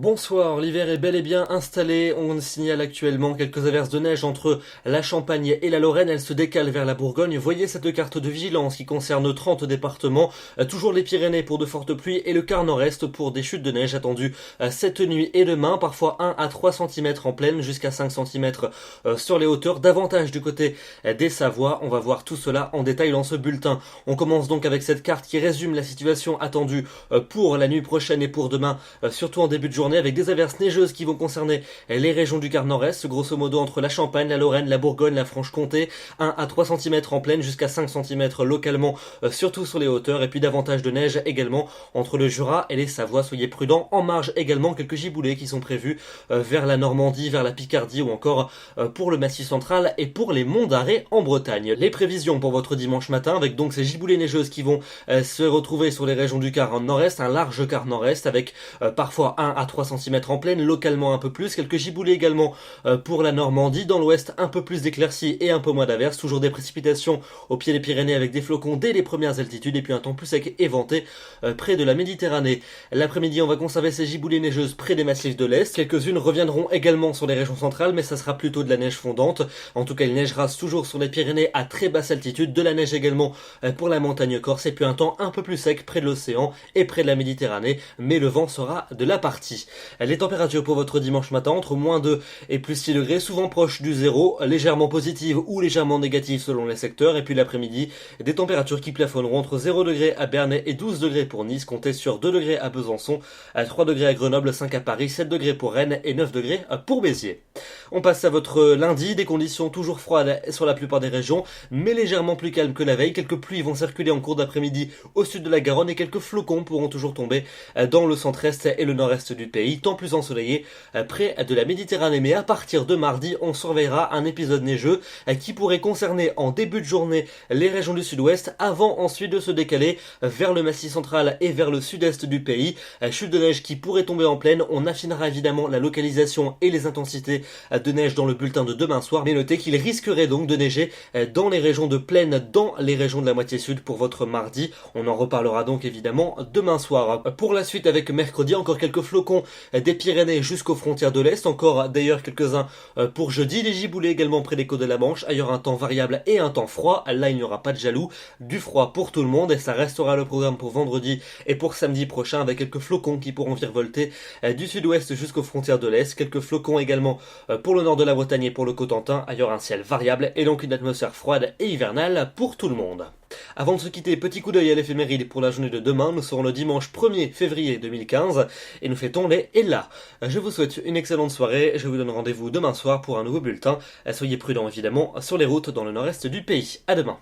Bonsoir, l'hiver est bel et bien installé, on signale actuellement quelques averses de neige entre la Champagne et la Lorraine, elles se décalent vers la Bourgogne. Voyez cette carte de vigilance qui concerne 30 départements, toujours les Pyrénées pour de fortes pluies et le quart nord-est pour des chutes de neige attendues cette nuit et demain, parfois 1 à 3 cm en plaine, jusqu'à 5 cm sur les hauteurs, davantage du côté des Savoies. On va voir tout cela en détail dans ce bulletin. On commence donc avec cette carte qui résume la situation attendue pour la nuit prochaine et pour demain, surtout en début de journée, avec des averses neigeuses qui vont concerner les régions du quart nord-est, grosso modo entre la Champagne, la Lorraine, la Bourgogne, la Franche-Comté, 1 à 3 cm en plaine, jusqu'à 5 cm localement, surtout sur les hauteurs, et puis davantage de neige également entre le Jura et les Savoies. Soyez prudents. En marge également, quelques giboulées qui sont prévus vers la Normandie, vers la Picardie ou encore pour le Massif central et pour les monts d'Arrée en Bretagne. Les prévisions pour votre dimanche matin, avec donc ces giboulées neigeuses qui vont se retrouver sur les régions du quart nord-est, un large quart nord-est avec parfois 1 à 3 cm en plaine, localement un peu plus, quelques giboulées également pour la Normandie, dans l'ouest un peu plus d'éclaircies et un peu moins d'averses, toujours des précipitations au pied des Pyrénées avec des flocons dès les premières altitudes et puis un temps plus sec et venté près de la Méditerranée. L'après-midi on va conserver ces giboulées neigeuses près des massifs de l'Est, quelques-unes reviendront également sur les régions centrales mais ça sera plutôt de la neige fondante. En tout cas il neigera toujours sur les Pyrénées à très basse altitude, de la neige également pour la montagne corse et puis un temps un peu plus sec près de l'océan et près de la Méditerranée, mais le vent sera de la partie. Les températures pour votre dimanche matin entre moins 2 et plus 6 degrés, souvent proches du zéro, légèrement positives ou légèrement négatives selon les secteurs, et puis l'après-midi, des températures qui plafonneront entre 0 degrés à Berne et 12 degrés pour Nice, comptez sur 2 degrés à Besançon, 3 degrés à Grenoble, 5 à Paris, 7 degrés pour Rennes et 9 degrés pour Béziers. On passe à votre lundi, des conditions toujours froides sur la plupart des régions, mais légèrement plus calmes que la veille. Quelques pluies vont circuler en cours d'après-midi au sud de la Garonne et quelques flocons pourront toujours tomber dans le centre-est et le nord-est du pays, temps plus ensoleillé près de la Méditerranée. Mais à partir de mardi, on surveillera un épisode neigeux qui pourrait concerner en début de journée les régions du sud-ouest, avant ensuite de se décaler vers le massif central et vers le sud-est du pays. Chute de neige qui pourrait tomber en plaine. On affinera évidemment la localisation et les intensités de neige dans le bulletin de demain soir, mais notez qu'il risquerait donc de neiger dans les régions de plaine, dans les régions de la moitié sud pour votre mardi. On en reparlera donc évidemment demain soir. Pour la suite, avec mercredi, encore quelques flocons des Pyrénées jusqu'aux frontières de l'Est, encore d'ailleurs quelques-uns pour jeudi, les giboulées également près des côtes de la Manche. Ailleurs un temps variable et un temps froid, là il n'y aura pas de jaloux, du froid pour tout le monde, et ça restera le programme pour vendredi et pour samedi prochain, avec quelques flocons qui pourront virevolter du sud-ouest jusqu'aux frontières de l'Est, quelques flocons également pour le nord de la Bretagne et pour le Cotentin. Ailleurs un ciel variable et donc une atmosphère froide et hivernale pour tout le monde. Avant de se quitter, petit coup d'œil à l'éphéméride pour la journée de demain. Nous serons le dimanche 1er février 2015 et nous fêtons les Ella. Je vous souhaite une excellente soirée, je vous donne rendez-vous demain soir pour un nouveau bulletin. Soyez prudents évidemment sur les routes dans le nord-est du pays. À demain.